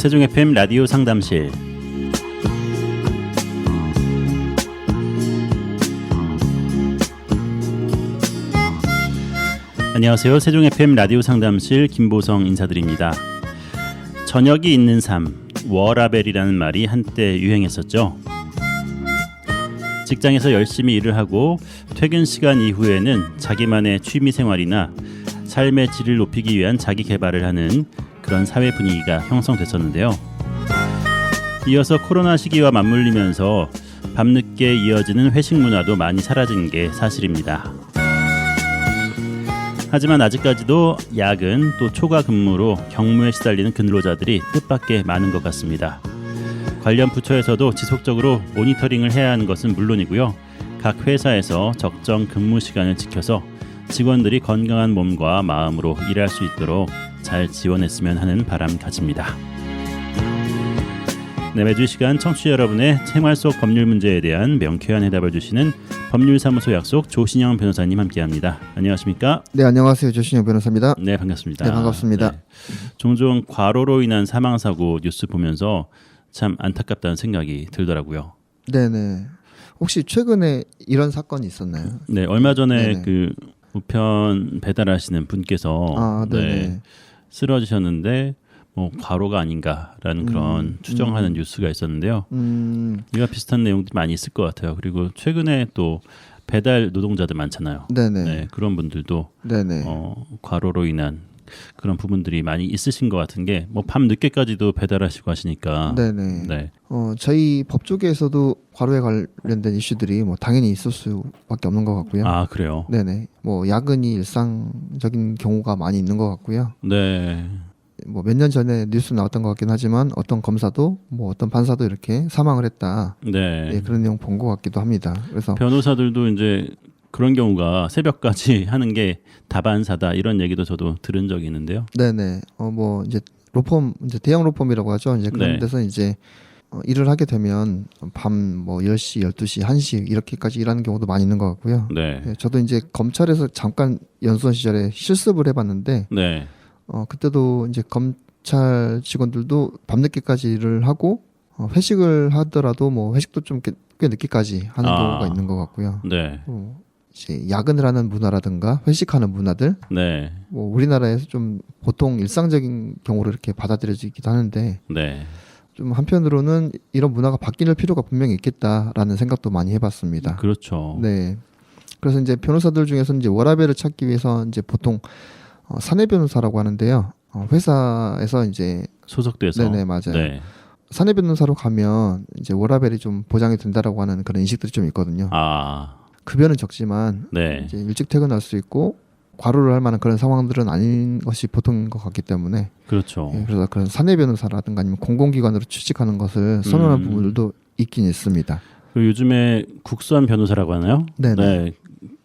세종 FM 라디오 상담실. 안녕하세요. 세종 FM 라디오 상담실 김보성 인사드립니다. 저녁이 있는 삶, 워라벨이라는 말이 한때 유행했었죠. 직장에서 열심히 일을 하고 퇴근 시간 이후에는 자기만의 취미생활이나 삶의 질을 높이기 위한 자기 개발을 하는 그런 사회 분위기가 형성됐었는데요. 이어서 코로나 시기와 맞물리면서 밤늦게 이어지는 회식 문화도 많이 사라진 게 사실입니다. 하지만 아직까지도 야근 또 초과 근무로 경무에 시달리는 근로자들이 뜻밖의 많은 것 같습니다. 관련 부처에서도 지속적으로 모니터링을 해야 하는 것은 물론이고요. 각 회사에서 적정 근무 시간을 지켜서 직원들이 건강한 몸과 마음으로 일할 수 있도록 잘 지원했으면 하는 바람 가집니다. 네, 매주 시간 청취자 여러분의 생활 속 법률 문제에 대한 명쾌한 해답을 주시는 법률사무소 약속 조신영 변호사님 함께합니다. 안녕하십니까? 네, 안녕하세요. 조신영 변호사입니다. 네, 반갑습니다. 네, 반갑습니다. 네. 종종 과로로 인한 사망사고 뉴스 보면서 참 안타깝다는 생각이 들더라고요. 네네. 혹시 최근에 이런 사건이 있었나요? 네, 얼마 전에 네네. 그 우편 배달하시는 분께서 네, 쓰러지셨는데 뭐 과로가 아닌가라는 그런 추정하는 뉴스가 있었는데요. 이와 비슷한 내용들이 많이 있을 것 같아요. 그리고 최근에 또 배달 노동자들 많잖아요. 네네. 네, 그런 분들도 네네. 과로로 인한 그런 부분들이 많이 있으신 것 같은 게 뭐 밤 늦게까지도 배달하시고 하시니까. 네네. 네. 저희 법조계에서도 과로에 관련된 이슈들이 뭐 당연히 있을 수밖에 없는 것 같고요. 아, 그래요? 네네. 뭐 야근이 일상적인 경우가 많이 있는 것 같고요. 네. 뭐 몇 년 전에 뉴스 나왔던 것 같긴 하지만 어떤 검사도 뭐 어떤 판사도 이렇게 사망을 했다. 네. 네, 그런 내용 본 것 같기도 합니다. 그래서 변호사들도 이제 그런 경우가 새벽까지 하는 게 다반사다 이런 얘기도 저도 들은 적이 있는데요. 네네. 뭐 이제 로펌 이제 대형 로펌이라고 하죠. 이제 그런 네. 데서 이제 일을 하게 되면 밤 뭐 10시, 12시, 1시 이렇게까지 일하는 경우도 많이 있는 것 같고요. 네. 네, 저도 이제 검찰에서 잠깐 연수원 시절에 실습을 해봤는데 네. 그때도 이제 검찰 직원들도 밤늦게까지 일을 하고 회식을 하더라도 뭐 회식도 좀 꽤 늦게까지 하는 경우가 있는 것 같고요. 네. 이제 야근을 하는 문화라든가 회식하는 문화들 네. 뭐 우리나라에서 좀 보통 일상적인 경우로 이렇게 받아들여지기도 하는데 네. 좀 한편으로는 이런 문화가 바뀔 필요가 분명히 있겠다라는 생각도 많이 해봤습니다. 그렇죠. 네. 그래서 이제 변호사들 중에서 이제 워라밸을 찾기 위해서 이제 보통 사내 변호사라고 하는데요. 회사에서 이제 소속돼서. 네네, 맞아요. 네. 사내 변호사로 가면 이제 워라밸이 좀 보장이 된다라고 하는 그런 인식들이 좀 있거든요. 아. 급여는 적지만 네. 이제 일찍 퇴근할 수 있고 과로를 할 만한 그런 상황들은 아닌 것이 보통인 것 같기 때문에 그렇죠. 예, 그래서 그런 사내 변호사라든가 아니면 공공기관으로 취직하는 것을 선호하는 부분들도 있긴 있습니다. 그리고 요즘에 국선 변호사라고 하나요? 네네. 네.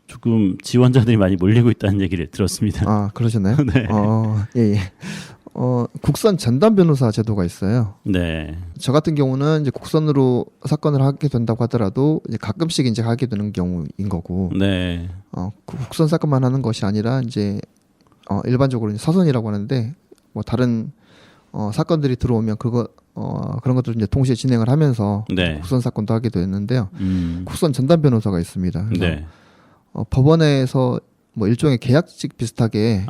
조금 지원자들이 많이 몰리고 있다는 얘기를 들었습니다. 아, 그러셨나요? 네. 예, 예. 국선 전담 변호사 제도가 있어요. 네. 저 같은 경우는 이제 국선으로 사건을 하게 된다고 하더라도 이제 가끔씩 이제 하게 되는 경우인 거고, 네. 국선 사건만 하는 것이 아니라 이제 일반적으로 이제 사선이라고 하는데 뭐 다른 사건들이 들어오면 그런 것들을 이제 동시에 진행을 하면서 네. 국선 사건도 하게 되는데요. 국선 전담 변호사가 있습니다. 그래서 네. 법원에서 뭐 일종의 계약직 비슷하게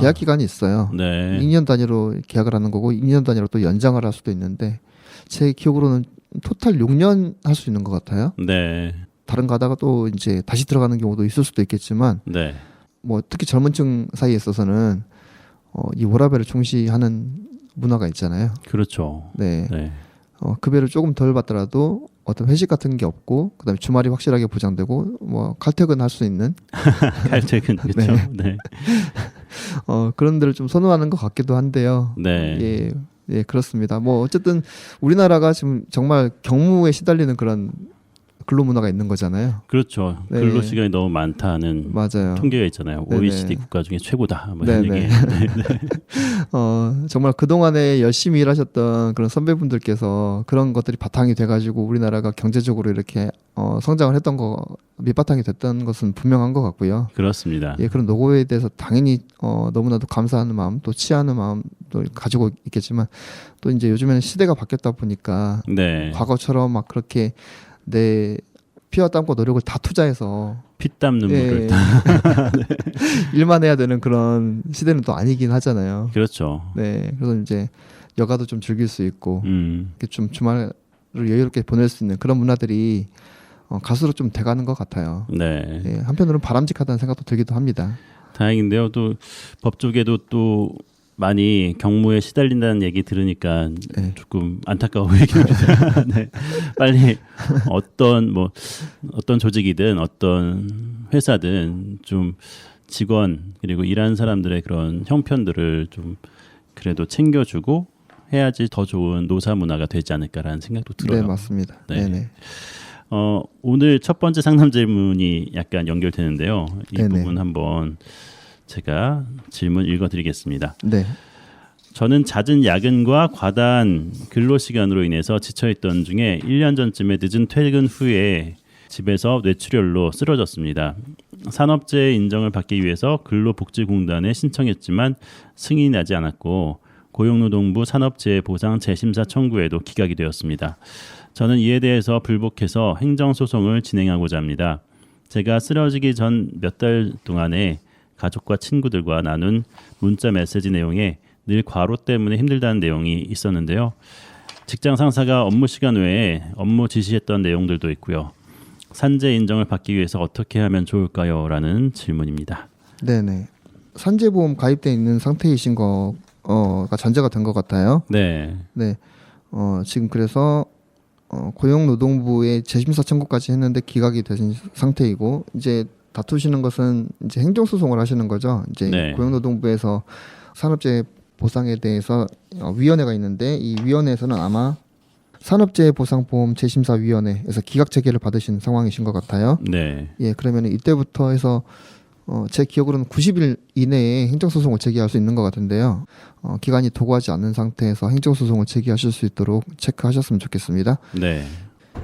계약 기간이 있어요. 네. 2년 단위로 계약을 하는 거고 2년 단위로 또 연장을 할 수도 있는데 제 기억으로는 토탈 6년 할 수 있는 것 같아요. 네. 다른 가다가 또 이제 다시 들어가는 경우도 있을 수도 있겠지만 네. 뭐 특히 젊은층 사이에 있어서는 이 워라밸을 중시하는 문화가 있잖아요. 그렇죠. 네. 네. 급여를 조금 덜 받더라도 어떤 회식 같은 게 없고 그다음에 주말이 확실하게 보장되고 뭐 칼퇴근 할 수 있는 칼퇴근 그렇죠. 네. 네. 그런 데를 좀 선호하는 것 같기도 한데요. 네. 예, 예, 그렇습니다. 뭐 어쨌든 우리나라가 지금 정말 경무에 시달리는 그런 근로 문화가 있는 거잖아요. 그렇죠. 네. 근로 시간이 너무 많다는 맞아요. 통계가 있잖아요. 네네. OECD 국가 중에 최고다. 뭐 이런 네네. 얘기. 정말 그동안에 열심히 일하셨던 그런 선배분들께서 그런 것들이 바탕이 돼가지고 우리나라가 경제적으로 이렇게 성장을 했던 거 밑바탕이 됐던 것은 분명한 것 같고요. 그렇습니다. 예, 그런 노고에 대해서 당연히 너무나도 감사하는 마음 또 치하는 마음도 가지고 있겠지만 또 이제 요즘에는 시대가 바뀌었다 보니까 네. 과거처럼 막 그렇게 내 피와 땀과 노력을 다 투자해서 피땀 눈물을 예, 일만 해야 되는 그런 시대는 또 아니긴 하잖아요. 그렇죠. 네, 그래서 이제 여가도 좀 즐길 수 있고 이렇게 좀 주말을 여유롭게 보낼 수 있는 그런 문화들이 갈수록 좀 돼가는 것 같아요. 네. 예, 한편으로는 바람직하다는 생각도 들기도 합니다. 다행인데요. 또 법조계도 또 많이 경무에 시달린다는 얘기 들으니까 네. 조금 안타까워 보이긴 합니다. 네. 빨리 어떤 조직이든 어떤 회사든 좀 직원 그리고 일하는 사람들의 그런 형편들을 좀 그래도 챙겨주고 해야지 더 좋은 노사 문화가 되지 않을까라는 생각도 들어요. 네, 맞습니다. 네. 네네. 오늘 첫 번째 상담 질문이 약간 연결되는데요. 이 네네. 부분 한번 제가 질문 읽어드리겠습니다. 네. 저는 잦은 야근과 과다한 근로 시간으로 인해서 지쳐있던 중에 1년 전쯤에 늦은 퇴근 후에 집에서 뇌출혈로 쓰러졌습니다. 산업재해 인정을 받기 위해서 근로복지공단에 신청했지만 승인이 나지 않았고 고용노동부 산업재해보상 재심사 청구에도 기각이 되었습니다. 저는 이에 대해서 불복해서 행정소송을 진행하고자 합니다. 제가 쓰러지기 전 몇 달 동안에 가족과 친구들과 나눈 문자 메시지 내용에 늘 과로 때문에 힘들다는 내용이 있었는데요. 직장 상사가 업무 시간 외에 업무 지시했던 내용들도 있고요. 산재 인정을 받기 위해서 어떻게 하면 좋을까요? 라는 질문입니다. 네네. 산재보험 가입돼 있는 상태이신 거가 전제가 된 것 같아요. 네. 네. 지금 그래서 고용노동부에 재심사 청구까지 했는데 기각이 되신 상태이고 이제 다투시는 것은 이제 행정소송을 하시는 거죠. 이제 네. 고용노동부에서 산업재해 보상에 대해서 위원회가 있는데 이 위원회에서는 아마 산업재해보상보험 재심사위원회에서 기각 재개를 받으신 상황이신 것 같아요. 네. 예, 그러면 이때부터 해서 제 기억으로는 90일 이내에 행정소송을 제기할 수 있는 것 같은데요. 기간이 도구하지 않는 상태에서 행정소송을 제기하실 수 있도록 체크하셨으면 좋겠습니다. 네.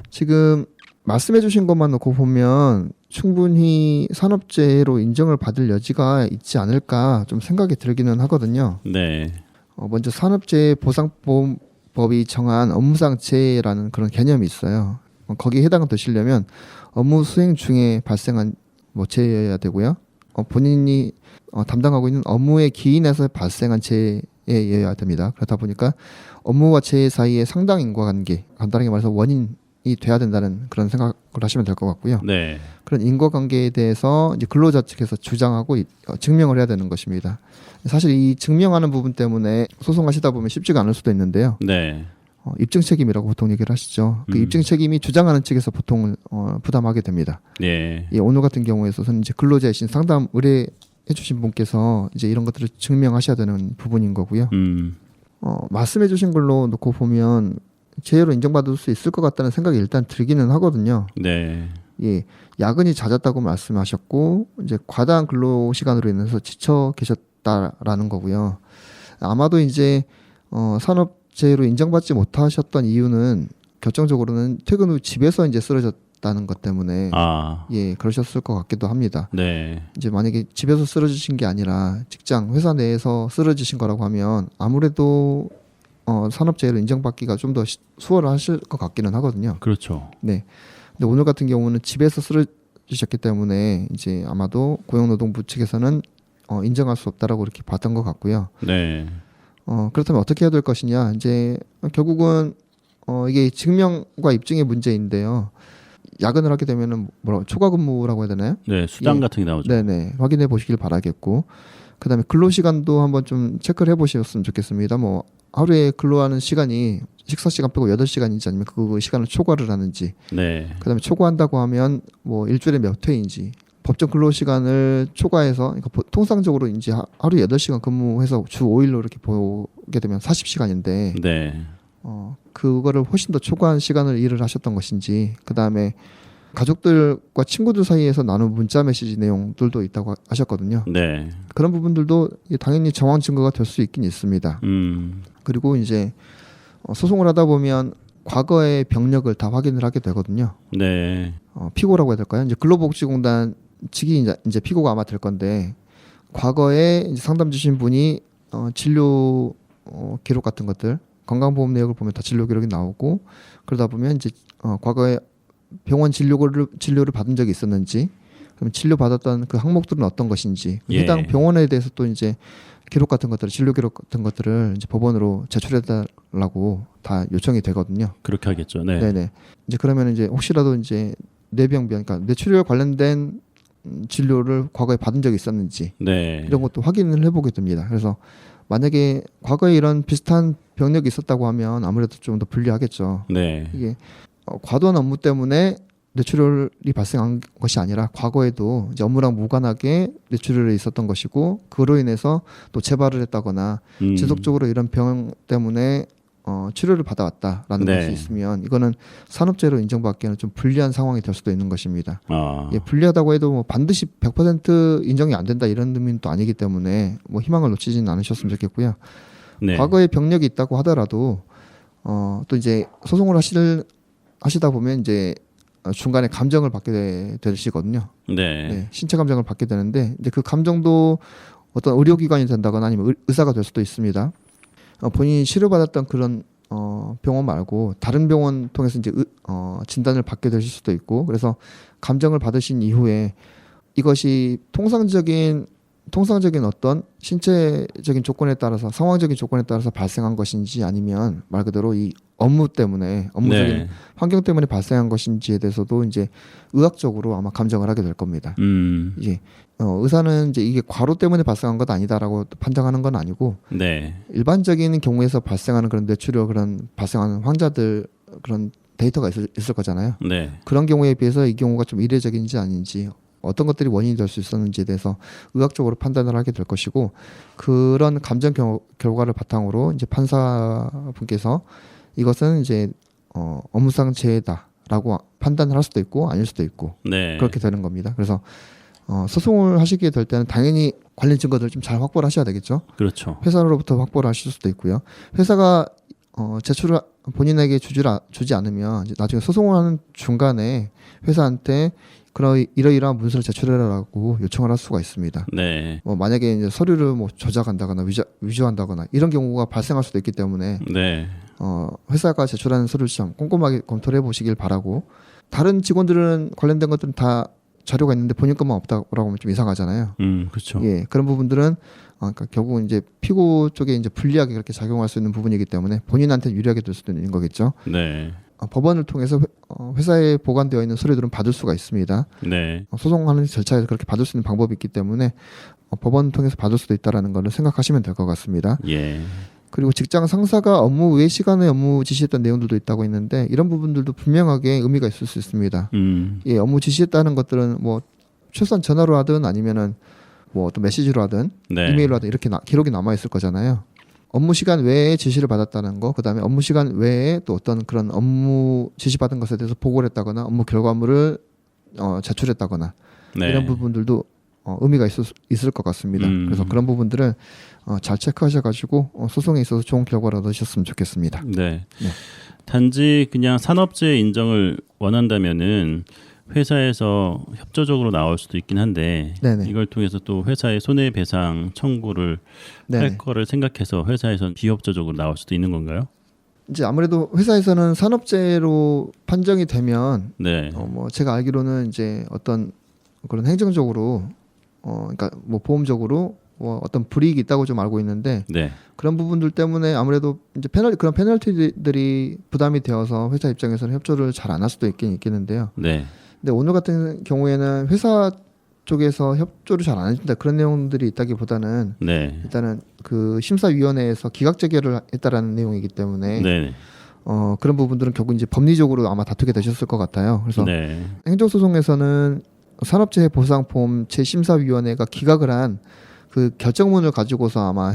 지금 말씀해주신 것만 놓고 보면 충분히 산업재해로 인정을 받을 여지가 있지 않을까 좀 생각이 들기는 하거든요. 네. 먼저 산업재해보상보험법이 정한 업무상 재해라는 그런 개념이 있어요. 거기에 해당되시려면 업무 수행 중에 발생한 재해여야 되고요. 본인이 담당하고 있는 업무의 기인에서 발생한 재해여야 됩니다. 그렇다 보니까 업무와 재해 사이의 상당 인과관계, 간단하게 말해서 원인이 돼야 된다는 그런 생각을 하시면 될 것 같고요. 네. 그런 인과관계에 대해서 이제 근로자 측에서 주장하고 증명을 해야 되는 것입니다. 사실 이 증명하는 부분 때문에 소송하시다 보면 쉽지가 않을 수도 있는데요. 네. 입증 책임이라고 보통 얘기를 하시죠. 그 입증 책임이 주장하는 측에서 보통 부담하게 됩니다. 네. 오늘 같은 경우에 있어서는 이제 근로자이신 상담 의뢰해주신 분께서 이제 이런 것들을 증명하셔야 되는 부분인 거고요. 말씀해주신 걸로 놓고 보면 재해로 인정받을 수 있을 것 같다는 생각이 일단 들기는 하거든요. 네. 예, 야근이 잦았다고 말씀하셨고 이제 과다한 근로 시간으로 인해서 지쳐 계셨다라는 거고요. 아마도 이제 산업재해로 인정받지 못하셨던 이유는 결정적으로는 퇴근 후 집에서 이제 쓰러졌다는 것 때문에 그러셨을 것 같기도 합니다. 네. 이제 만약에 집에서 쓰러지신 게 아니라 직장 회사 내에서 쓰러지신 거라고 하면 아무래도 산업재해로 인정받기가 좀 더 수월하실 것 같기는 하거든요. 그렇죠. 네. 근데 오늘 같은 경우는 집에서 쓰러지셨기 때문에 이제 아마도 고용노동부 측에서는 인정할 수 없다라고 이렇게 봤던 것 같고요. 네. 그렇다면 어떻게 해야 될 것이냐? 이제 결국은 이게 증명과 입증의 문제인데요. 야근을 하게 되면은 초과 근무라고 해야 되나요? 네, 수당 같은 게 나오죠. 네네, 확인해 보시길 바라겠고, 그다음에 근로 시간도 한번 좀 체크를 해보셨으면 좋겠습니다. 하루에 근로하는 시간이 식사 시간 빼고 8시간인지 아니면 그 시간을 초과를 하는지, 네. 그다음에 초과한다고 하면 일주일에 몇 회인지, 법정 근로 시간을 초과해서 그러니까 통상적으로 이제 하루 8시간 근무해서 주 5일로 이렇게 보게 되면 40시간인데 네. 그거를 훨씬 더 초과한 시간을 일을 하셨던 것인지, 그다음에 가족들과 친구들 사이에서 나눈 문자 메시지 내용들도 있다고 하셨거든요. 네. 그런 부분들도 당연히 정황 증거가 될 수 있긴 있습니다. 그리고 이제 소송을 하다 보면 과거의 병력을 다 확인을 하게 되거든요. 네. 피고라고 해야 될까요? 이제 근로복지공단 측이 이제 피고가 아마 될 건데 과거에 이제 상담 주신 분이 진료 기록 같은 것들 건강보험 내역을 보면 다 진료 기록이 나오고 그러다 보면 이제 과거에 병원 진료를 받은 적이 있었는지 그럼 진료 받았던 그 항목들은 어떤 것인지 예. 해당 병원에 대해서 또 이제 기록 같은 것들을 진료 기록 같은 것들을 이제 법원으로 제출해달라고 다 요청이 되거든요. 그렇게 하겠죠. 네. 네네. 이제 그러면 이제 혹시라도 이제 뇌병변, 그러니까 뇌출혈 관련된 진료를 과거에 받은 적이 있었는지 네. 이런 것도 확인을 해보게 됩니다. 그래서 만약에 과거에 이런 비슷한 병력이 있었다고 하면 아무래도 좀 더 불리하겠죠. 네. 이게 과도한 업무 때문에 뇌출혈이 발생한 것이 아니라 과거에도 이제 업무랑 무관하게 뇌출혈이 있었던 것이고 그로 인해서 또 재발을 했다거나 지속적으로 이런 병 때문에 치료를 받아왔다라는 네. 것이 있으면 이거는 산업재해로 인정받기에는 좀 불리한 상황이 될 수도 있는 것입니다. 예, 불리하다고 해도 뭐 반드시 100% 인정이 안 된다 이런 의미는 또 아니기 때문에 뭐 희망을 놓치지는 않으셨으면 좋겠고요. 네. 과거에 병력이 있다고 하더라도 또 이제 소송을 하시다 보면 이제 중간에 감정을 받게 되시거든요. 네. 네, 신체 감정을 받게 되는데 이제 그 감정도 어떤 의료기관이 된다거나 아니면 의사가 될 수도 있습니다. 본인이 치료받았던 그런 병원 말고 다른 병원 통해서 이제 진단을 받게 되실 수도 있고 그래서 감정을 받으신 이후에 이것이 통상적인 어떤 신체적인 조건에 따라서 상황적인 조건에 따라서 발생한 것인지 아니면 말 그대로 이 업무 때문에 업무적인 네. 환경 때문에 발생한 것인지에 대해서도 이제 의학적으로 아마 감정을 하게 될 겁니다. 이게 의사는 이제 이게 과로 때문에 발생한 것 아니다라고 판정하는 건 아니고 네. 일반적인 경우에서 발생하는 그런 뇌출혈 그런 발생하는 환자들 그런 데이터가 있을 거잖아요. 네. 그런 경우에 비해서 이 경우가 좀 이례적인지 아닌지 어떤 것들이 원인이 될 수 있었는지에 대해서 의학적으로 판단을 하게 될 것이고 그런 감정 결과를 바탕으로 이제 판사분께서 이것은 이제 업무상 재해다라고 판단을 할 수도 있고 아닐 수도 있고 네. 그렇게 되는 겁니다. 그래서 소송을 하시게 될 때는 당연히 관련 증거들을 좀 잘 확보를 하셔야 되겠죠. 그렇죠. 회사로부터 확보를 하실 수도 있고요. 회사가 제출을 본인에게 주지 않으면 이제 나중에 소송을 하는 중간에 회사한테 이러이러한 문서를 제출해라라고 요청을 할 수가 있습니다. 네. 뭐 만약에 이제 서류를 뭐 조작한다거나 위조한다거나 이런 경우가 발생할 수도 있기 때문에 네. 회사가 제출하는 서류를 참 꼼꼼하게 검토를 해보시길 바라고 다른 직원들은 관련된 것들은 다 자료가 있는데 본인 것만 없다고 하면 좀 이상하잖아요. 그렇죠. 예, 그런 부분들은 그러니까 결국은 이제 피고 쪽에 이제 불리하게 그렇게 작용할 수 있는 부분이기 때문에 본인한테 유리하게 될 수도 있는 거겠죠. 네. 법원을 통해서 회사에 보관되어 있는 서류들은 받을 수가 있습니다. 네. 소송하는 절차에서 그렇게 받을 수 있는 방법이 있기 때문에 법원을 통해서 받을 수도 있다라는 것을 생각하시면 될 것 같습니다. 예. 그리고 직장 상사가 업무 외 시간에 업무 지시했던 내용들도 있다고 있는데 이런 부분들도 분명하게 의미가 있을 수 있습니다. 예, 업무 지시했다는 것들은 뭐 최소한 전화로 하든 아니면은 뭐 어떤 메시지로 하든 네. 이메일로 하든 이렇게 기록이 남아 있을 거잖아요. 업무 시간 외에 지시를 받았다는 거, 그다음에 업무 시간 외에 또 어떤 그런 업무 지시 받은 것에 대해서 보고를 했다거나 업무 결과물을 제출했다거나 네. 이런 부분들도 의미가 있을 것 같습니다. 그래서 그런 부분들을 잘 체크하셔가지고 소송에 있어서 좋은 결과를 얻으셨으면 좋겠습니다. 네. 네. 단지 그냥 산업재해 인정을 원한다면은 회사에서 협조적으로 나올 수도 있긴 한데 네네. 이걸 통해서 또 회사의 손해배상 청구를 네네. 할 거를 생각해서 회사에선 비협조적으로 나올 수도 있는 건가요? 이제 아무래도 회사에서는 산업재해로 판정이 되면 네. 뭐 제가 알기로는 이제 어떤 그런 행정적으로 그러니까 뭐 보험적으로 뭐 어떤 불이익이 있다고 좀 알고 있는데 네. 그런 부분들 때문에 아무래도 이제 그런 페널티들이 부담이 되어서 회사 입장에서는 협조를 잘 안 할 수도 있겠는데요. 네. 근데 오늘 같은 경우에는 회사 쪽에서 협조를 잘 안 해준다 그런 내용들이 있다기보다는 네. 일단은 그 심사위원회에서 기각 재결을 했다라는 내용이기 때문에 네. 그런 부분들은 결국 이제 법리적으로 아마 다투게 되셨을 것 같아요. 그래서 네. 행정소송에서는 산업재해 보상보험 재심사위원회가 기각을 한 그 결정문을 가지고서 아마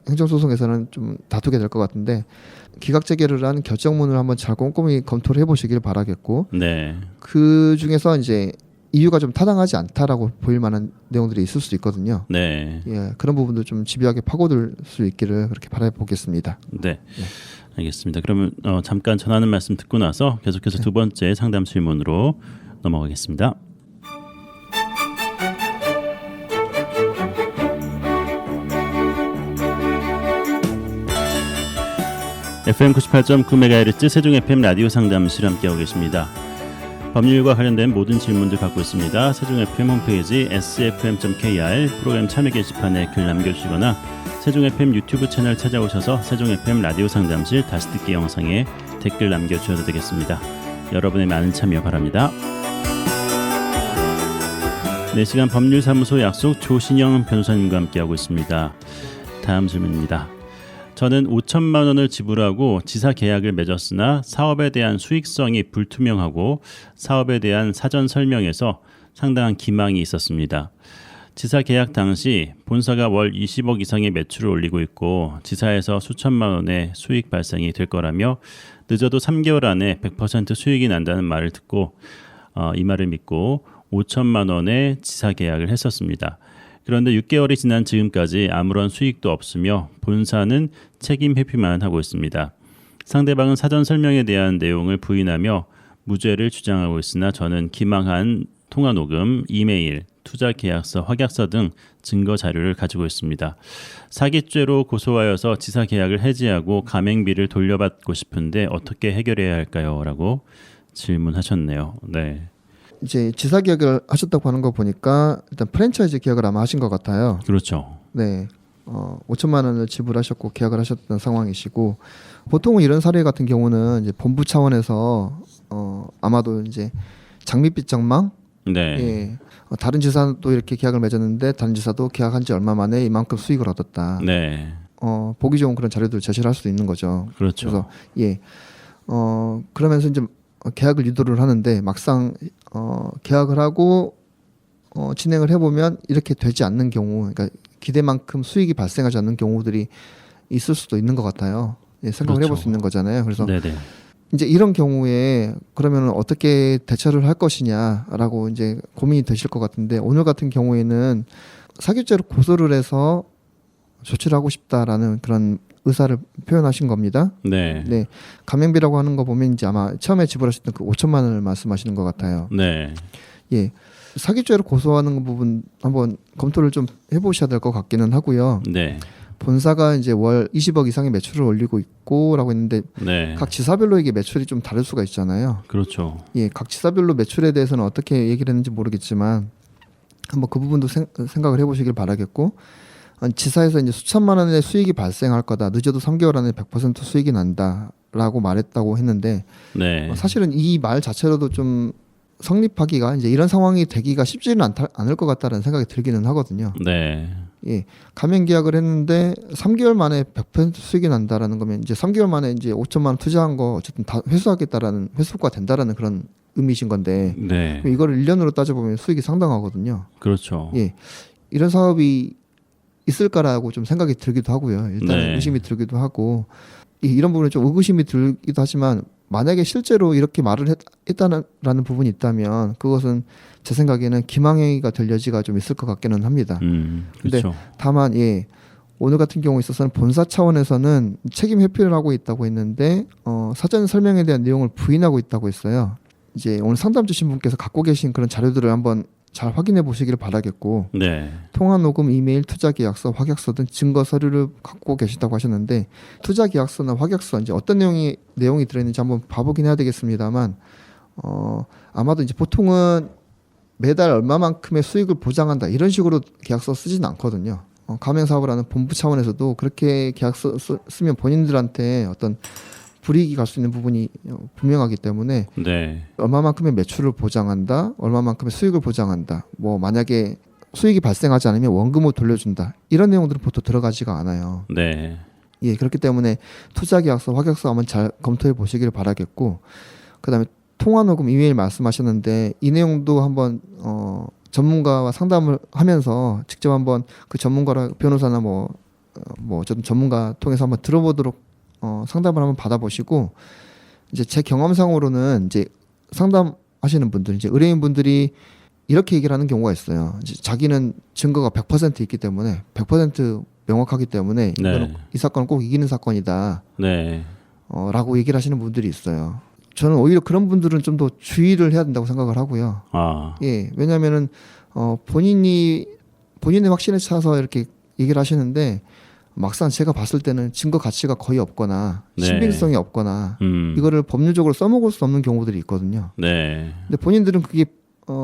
행정소송에서는 좀 다투게 될 것 같은데 기각재개를 한 결정문을 한번 잘 꼼꼼히 검토를 해보시길 바라겠고 네. 그 중에서 이제 이유가 좀 타당하지 않다라고 보일 만한 내용들이 있을 수 있거든요. 네. 예, 그런 부분도 좀 집요하게 파고들 수 있기를 그렇게 바라보겠습니다. 네. 알겠습니다. 그러면 잠깐 전하는 말씀 듣고 나서 계속해서 두 번째 상담 질문으로 넘어가겠습니다. FM 98.9MHz 세종 FM 라디오 상담실 함께하고 계십니다. 법률과 관련된 모든 질문들 받고 있습니다. 세종 FM 홈페이지 sfm.kr 프로그램 참여 게시판에 글 남겨주시거나 세종 FM 유튜브 채널 찾아오셔서 세종 FM 라디오 상담실 다시 듣기 영상에 댓글 남겨주셔도 되겠습니다. 여러분의 많은 참여 바랍니다. 4시간 법률사무소 약속 조신영 변호사님과 함께하고 있습니다. 다음 질문입니다. 저는 5천만 원을 지불하고 지사 계약을 맺었으나 사업에 대한 수익성이 불투명하고 사업에 대한 사전 설명에서 상당한 기망이 있었습니다. 지사 계약 당시 본사가 월 20억 이상의 매출을 올리고 있고 지사에서 수천만 원의 수익 발생이 될 거라며 늦어도 3개월 안에 100% 수익이 난다는 말을 듣고 이 말을 믿고 5천만 원의 지사 계약을 했었습니다. 그런데 6개월이 지난 지금까지 아무런 수익도 없으며 본사는 책임 회피만 하고 있습니다. 상대방은 사전 설명에 대한 내용을 부인하며 무죄를 주장하고 있으나 저는 기망한 통화 녹음, 이메일, 투자 계약서, 확약서 등 증거 자료를 가지고 있습니다. 사기죄로 고소하여서 지사 계약을 해지하고 가맹비를 돌려받고 싶은데 어떻게 해결해야 할까요? 라고 질문하셨네요. 네. 이제 지사 계약을 하셨다고 하는 거 보니까 일단 프랜차이즈 계약을 아마 하신 것 같아요. 그렇죠. 네. 5천만 원을 지불하셨고 계약을 하셨던 상황이시고 보통은 이런 사례 같은 경우는 이제 본부 차원에서 아마도 이제 장밋빛 정망 네. 예. 다른 지사도 이렇게 계약을 맺었는데 다른 지사도 계약한 지 얼마 만에 이만큼 수익을 얻었다. 네. 보기 좋은 그런 자료들을 제시를 할 수도 있는 거죠. 그렇죠. 그래서 예. 그러면서 이제 계약을 유도를 하는데 막상 계약을 하고 진행을 해보면 이렇게 되지 않는 경우, 그러니까 기대만큼 수익이 발생하지 않는 경우들이 있을 수도 있는 것 같아요. 예, 생각을 그렇죠. 해볼 수 있는 거잖아요. 그래서 네네. 이제 이런 경우에 그러면 어떻게 대처를 할 것이냐라고 이제 고민이 되실 것 같은데 오늘 같은 경우에는 사기죄로 고소를 해서 조치를 하고 싶다라는 그런 의사를 표현하신 겁니다. 네. 네, 가맹비라고 하는 거 보면 이제 아마 처음에 지불하셨던 그 5천만 원을 말씀하시는 것 같아요. 네. 예, 사기죄로 고소하는 부분 한번 검토를 좀 해보셔야 될 것 같기는 하고요. 네. 본사가 이제 월 20억 이상의 매출을 올리고 있고라고 했는데 네. 각 지사별로 이게 매출이 좀 다를 수가 있잖아요. 그렇죠. 예, 각 지사별로 매출에 대해서는 어떻게 얘기를 했는지 모르겠지만 한번 그 부분도 생각을 해보시길 바라겠고 지사에서 이제 수천만 원의 수익이 발생할 거다. 늦어도 3개월 안에 100% 수익이 난다라고 말했다고 했는데 네. 사실은 이 말 자체로도 좀 성립하기가 이제 이런 상황이 되기가 쉽지는 않을 것 같다는 생각이 들기는 하거든요. 네. 예, 가맹 계약을 했는데 3개월 만에 100% 수익이 난다라는 거면 이제 3개월 만에 이제 5천만 원 투자한 거 어쨌든 다 회수하겠다라는 회수가 된다라는 그런 의미신 건데 네. 이거를 1년으로 따져보면 수익이 상당하거든요. 그렇죠. 예, 이런 사업이 있을까라고 좀 생각이 들기도 하고요. 일단 네. 의심이 들기도 하고 이런 부분에 좀 의구심이 들기도 하지만 만약에 실제로 이렇게 말을 했다는 부분이 있다면 그것은 제 생각에는 기망행위가 될 여지가 좀 있을 것 같기는 합니다. 그렇죠. 다만 예, 오늘 같은 경우에 있어서는 본사 차원에서는 책임 회피를 하고 있다고 했는데 사전 설명에 대한 내용을 부인하고 있다고 했어요. 이제 오늘 상담 주신 분께서 갖고 계신 그런 자료들을 한번 잘 확인해 보시기를 바라겠고 네. 통화 녹음, 이메일, 투자 계약서, 확약서 등 증거 서류를 갖고 계시다고 하셨는데 투자 계약서나 확약서 이제 어떤 내용이 들어있는지 한번 봐보긴 해야 되겠습니다만 아마도 이제 보통은 매달 얼마만큼의 수익을 보장한다 이런 식으로 계약서 쓰지는 않거든요. 가맹 사업을 하는 본부 차원에서도 그렇게 계약서 쓰면 본인들한테 어떤 불이익이 갈 수 있는 부분이 분명하기 때문에 네. 얼마만큼의 매출을 보장한다, 얼마만큼의 수익을 보장한다. 뭐 만약에 수익이 발생하지 않으면 원금을 돌려준다. 이런 내용들은 보통 들어가지가 않아요. 네. 예, 그렇기 때문에 투자 계약서, 확약서 한번 잘 검토해 보시기를 바라겠고, 그다음에 통화 녹음, 이메일 말씀하셨는데 이 내용도 한번 전문가와 상담을 하면서 직접 한번 그 전문가랑 변호사나 뭐 뭐 어쨌든 전문가 통해서 한번 들어보도록 상담을 한번 받아보시고 이제 제 경험상으로는 이제 상담하시는 분들 이제 의뢰인분들이 이렇게 얘기를 하는 경우가 있어요. 이제 자기는 증거가 100% 있기 때문에 100% 명확하기 때문에 이거는 이 사건은 꼭 이기는 사건이다. 네. 라고 얘기를 하시는 분들이 있어요. 저는 오히려 그런 분들은 좀 더 주의를 해야 된다고 생각을 하고요. 예, 왜냐하면은 본인의 확신에 차서 이렇게 얘기를 하시는데 막상 제가 봤을 때는 증거 가치가 거의 없거나 신빙성이 없거나 이거를 법률적으로 써먹을 수 없는 경우들이 있거든요. 네. 근데 본인들은 그게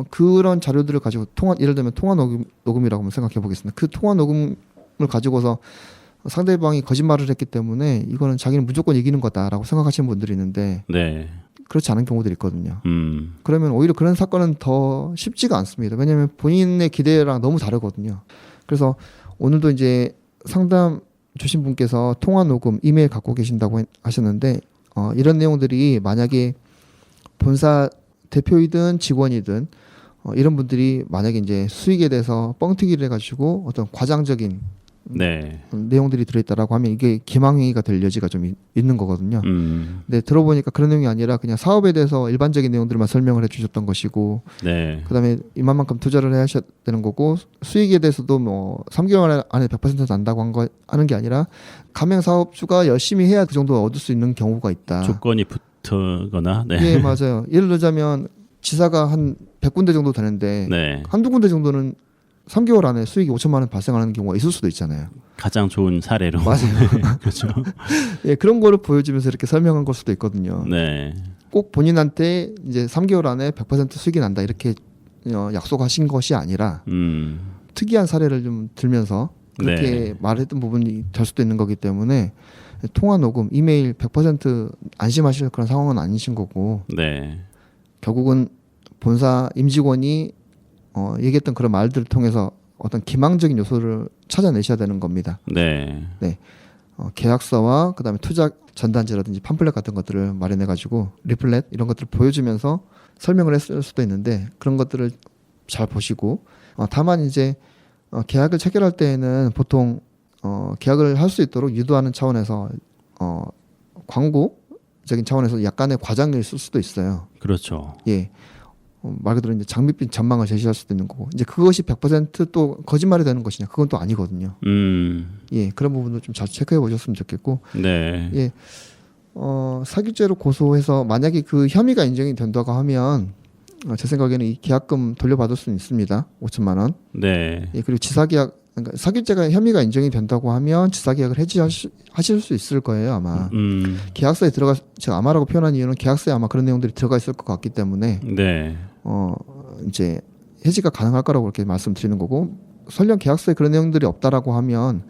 그런 자료들을 가지고 예를 들면 통화 녹음이라고 한번 생각해 보겠습니다. 그 통화 녹음을 가지고서 상대방이 거짓말을 했기 때문에 이거는 자기는 무조건 이기는 거다라고 생각하시는 분들이 있는데 네. 그렇지 않은 경우들이 있거든요. 그러면 오히려 그런 사건은 더 쉽지가 않습니다. 왜냐하면 본인의 기대랑 너무 다르거든요. 그래서 오늘도 이제 상담 주신 분께서 통화 녹음, 이메일 갖고 계신다고 하셨는데 이런 내용들이 만약에 본사 대표이든 직원이든 이런 분들이 만약에 이제 수익에 대해서 뻥튀기를 해가지고 어떤 과장적인 내용들이 들어있다라고 하면 이게 기망행위가 될 여지가 좀 있는 거거든요. 근데 들어보니까 그런 내용이 아니라 그냥 사업에 대해서 일반적인 내용들만 설명을 해주셨던 것이고, 그다음에 이만큼 투자를 해야 되는 거고 수익에 대해서도 뭐 3개월 안에 100% 난다고 하는 게 아니라 가맹 사업주가 열심히 해야 그 정도 얻을 수 있는 경우가 있다. 조건이 붙거나. 예, 맞아요. 예를 들자면 지사가 한 100군데 정도 되는데 한두 군데 정도는 3개월 안에 수익이 5천만 원 발생하는 경우가 있을 수도 있잖아요. 가장 좋은 사례로. 맞아요. 그렇죠. 예, 그런 거를 보여주면서 이렇게 설명한 걸 수도 있거든요. 꼭 본인한테 이제 3개월 안에 100% 수익이 난다 이렇게 약속하신 것이 아니라 특이한 사례를 좀 들면서 그렇게 말했던 부분이 될 수도 있는 거기 때문에 통화 녹음, 이메일 100% 안심하실 그런 상황은 아니신 거고 결국은 본사 임직원이 얘기했던 그런 말들을 통해서 어떤 기망적인 요소를 찾아내셔야 되는 겁니다. 계약서와 그다음에 투자 전단지라든지 팜플렛 같은 것들을 마련해가지고 리플렛 이런 것들을 보여주면서 설명을 했을 수도 있는데 그런 것들을 잘 보시고 다만 이제 계약을 체결할 때에는 보통 계약을 할 수 있도록 유도하는 차원에서 광고적인 차원에서 약간의 과장이 있을 수도 있어요. 그렇죠. 예. 말 그대로 이제 장밋빛 전망을 제시할 수도 있는 거고 이제 그것이 100% 거짓말이 되는 것이냐 그건 또 아니거든요. 예, 그런 부분도 좀 잘 체크해 보셨으면 좋겠고. 예. 사기죄로 고소해서 만약에 그 혐의가 인정이 된다고 하면 제 생각에는 이 계약금 돌려받을 수는 있습니다. 5천만 원. 예, 그리고 지사계약 그러니까 사기죄가 혐의가 인정이 된다고 하면 지사계약을 해지하실 수 있을 거예요 아마. 계약서에 제가 아마라고 표현한 이유는 계약서에 아마 그런 내용들이 들어가 있을 것 같기 때문에 이제 해지가 가능할 거라고 그렇게 말씀드리는 거고 설령 계약서에 그런 내용들이 없다라고 하면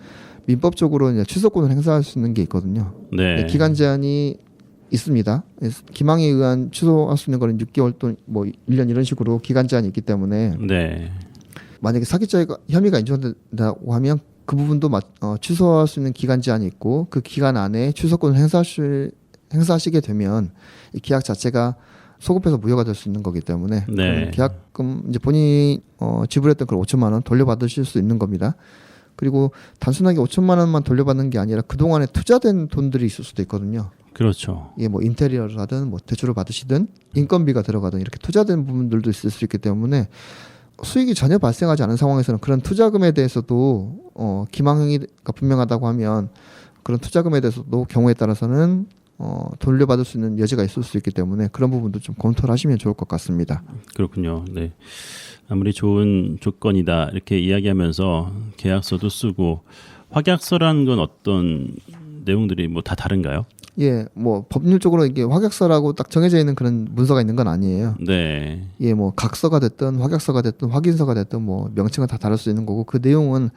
민법적으로 이제 취소권을 행사할 수 있는 게 있거든요. 기간 제한이 있습니다. 기망에 의한 취소할 수 있는 거는 6개월 또 뭐 1년 이런 식으로 기간 제한이 있기 때문에 만약에 사기죄 혐의가 인정된다고 하면 그 부분도 취소할 수 있는 기간 제한이 있고 그 기간 안에 취소권을 행사하시게 되면 이 계약 자체가 소급해서 무효가 될 수 있는 거기 때문에 계약금 이제 본인이 지불했던 그 5천만 원 돌려받으실 수 있는 겁니다. 그리고 단순하게 5천만 원만 돌려받는 게 아니라 그 동안에 투자된 돈들이 있을 수도 있거든요. 그렇죠. 이게 뭐 인테리어를 하든 뭐 대출을 받으시든 인건비가 들어가든 이렇게 투자된 부분들도 있을 수 있기 때문에 수익이 전혀 발생하지 않은 상황에서는 그런 투자금에 대해서도 기망행위가 분명하다고 하면 그런 투자금에 대해서도 경우에 따라서는 돌려받을 수 있는 여지가 있을 수 있기 때문에 그런 부분도 좀 검토를 하시면 좋을 것 같습니다. 그렇군요. 네. 아무리 좋은 조건이다 이렇게 이야기하면서 계약서도 쓰고 확약서라는 건 어떤 내용들이 뭐 다 다른가요? 예, 뭐 법률적으로 이게 확약서라고 딱 정해져 있는 그런 문서가 있는 건 아니에요. 예, 뭐 각서가 됐든 확약서가 됐든 확인서가 됐든 뭐 명칭은 다 다를 수 있는 거고 그 내용은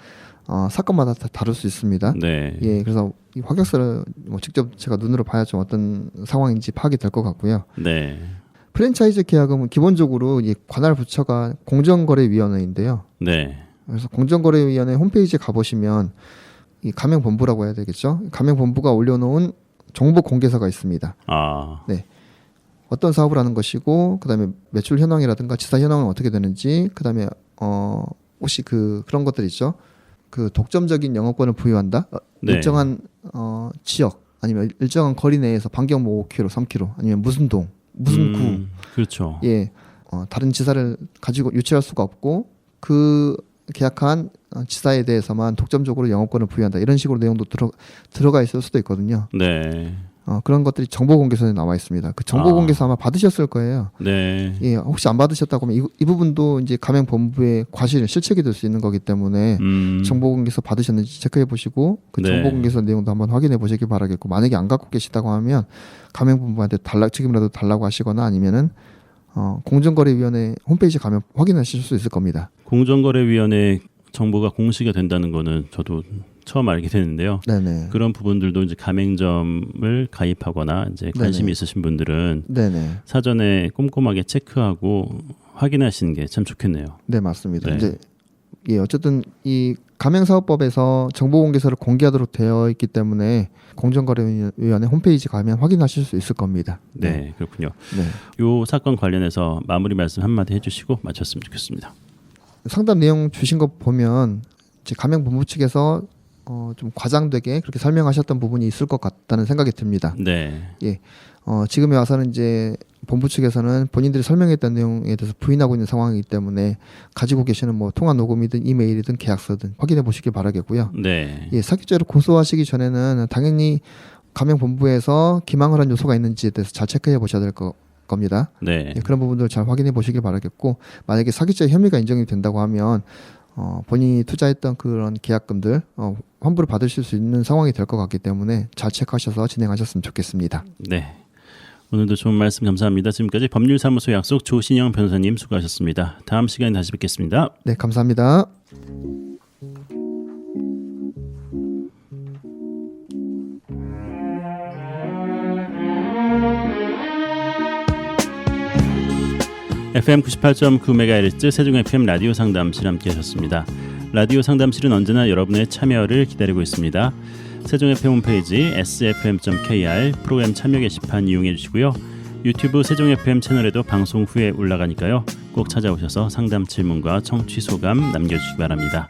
사건마다 다 다를 수 있습니다. 예, 그래서 이 확약서를 뭐 직접 제가 눈으로 봐야 좀 어떤 상황인지 파악이 될 것 같고요. 프랜차이즈 계약은 기본적으로 이 관할 부처가 공정거래위원회인데요. 그래서 공정거래위원회 홈페이지에 가보시면 이 가맹본부라고 해야 되겠죠. 가맹본부가 올려놓은 정보 공개서가 있습니다. 어떤 사업을 하는 것이고 그다음에 매출 현황이라든가 지사 현황은 어떻게 되는지 그다음에 혹시 그런 것들 있죠. 그 독점적인 영업권을 부여한다. 네. 일정한 지역 아니면 일정한 거리 내에서 반경 뭐 5km, 3km 아니면 무슨 동, 무슨 구, 그렇죠. 예, 다른 지사를 가지고 유치할 수가 없고 그 계약한 지사에 대해서만 독점적으로 영업권을 부여한다. 이런 식으로 내용도 들어가 있을 수도 있거든요. 네. 그런 것들이 정보공개서에 나와 있습니다. 그 정보공개서 아마 받으셨을 거예요. 네. 예, 혹시 안 받으셨다고 하면 이 부분도 이제 가맹본부의 과실 실책이 될 수 있는 거기 때문에 정보공개서 받으셨는지 체크해 보시고 그 네. 정보공개서 내용도 한번 확인해 보시기 바라겠고 만약에 안 갖고 계시다고 하면 가맹본부한테 지금이라도 달라고 하시거나 아니면은 공정거래위원회 홈페이지 가면 확인하실 수 있을 겁니다. 공정거래위원회 정보가 공시가 된다는 거는 저도 처음 알게 되는데요. 네네. 그런 부분들도 이제 가맹점을 가입하거나 이제 관심이 네네. 있으신 분들은 네네. 사전에 꼼꼼하게 체크하고 확인하시는 게 참 좋겠네요. 네, 맞습니다. 네. 이제 예, 어쨌든 이 가맹사업법에서 정보공개서를 공개하도록 되어 있기 때문에 공정거래위원회 홈페이지 가면 확인하실 수 있을 겁니다. 네, 그렇군요. 네. 요 사건 관련해서 마무리 말씀 한마디 해주시고 마쳤으면 좋겠습니다. 상담 내용 주신 거 보면 이제 가맹본부 측에서 좀 과장되게 그렇게 설명하셨던 부분이 있을 것 같다는 생각이 듭니다. 네, 예, 지금에 와서는 이제 본부 측에서는 본인들이 설명했던 내용에 대해서 부인하고 있는 상황이기 때문에 가지고 계시는 뭐 통화 녹음이든 이메일이든 계약서든 확인해 보시길 바라겠고요. 네, 예, 사기죄로 고소하시기 전에는 당연히 가맹본부에서 기망을 한 요소가 있는지에 대해서 잘 체크해 보셔야 될 겁니다. 네, 예, 그런 부분들 잘 확인해 보시길 바라겠고 만약에 사기죄 혐의가 인정이 된다고 하면 본인이 투자했던 그런 계약금들 환불을 받으실 수 있는 상황이 될 것 같기 때문에 잘 체크하셔서 진행하셨으면 좋겠습니다. 네. 오늘도 좋은 말씀 감사합니다. 지금까지 법률사무소 약속 조신영 변호사님 수고하셨습니다. 다음 시간에 다시 뵙겠습니다. 네, 감사합니다. FM 98.9MHz 세종 FM 라디오 상담실 함께하셨습니다. 라디오 상담실은 언제나 여러분의 참여를 기다리고 있습니다. 세종 FM 홈페이지 sfm.kr 프로그램 참여 게시판 이용해 주시고요. 유튜브 세종 FM 채널에도 방송 후에 올라가니까요. 꼭 찾아오셔서 상담 질문과 청취 소감 남겨주시기 바랍니다.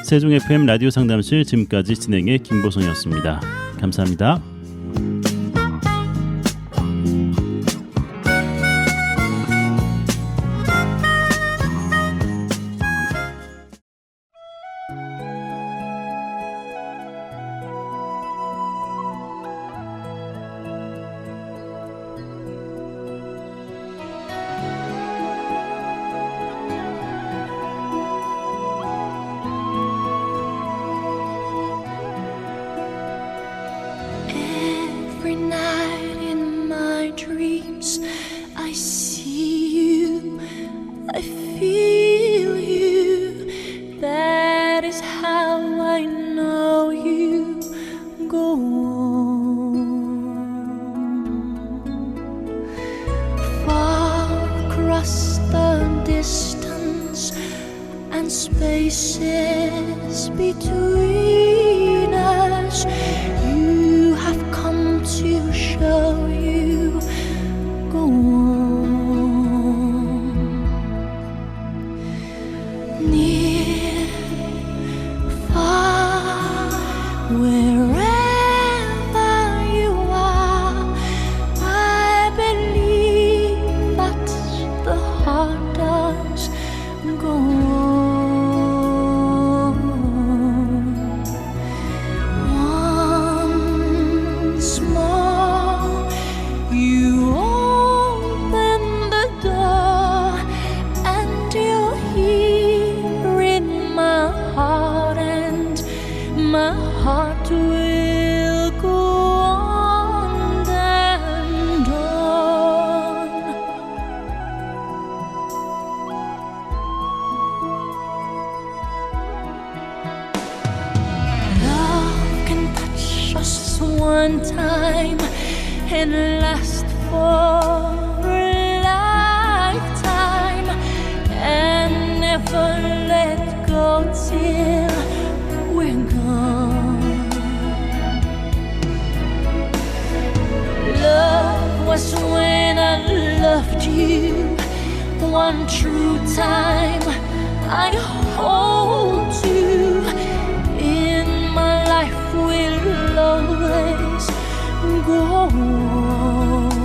세종 FM 라디오 상담실 지금까지 진행의 김보성이었습니다. 감사합니다. Every night in my dreams, I see you, I feel you. That is how I know you go on. Far across the distance and spaces between us, you have come to show you go on. Near, far, wherever you are, I believe that the heart does go on. Once more, you open the door, and you're here in my heart, and my heart will go on and on. Love can touch us one time and last for a lifetime, and never let go till we're gone. Love was when I loved you one true time. I hold you will always go on.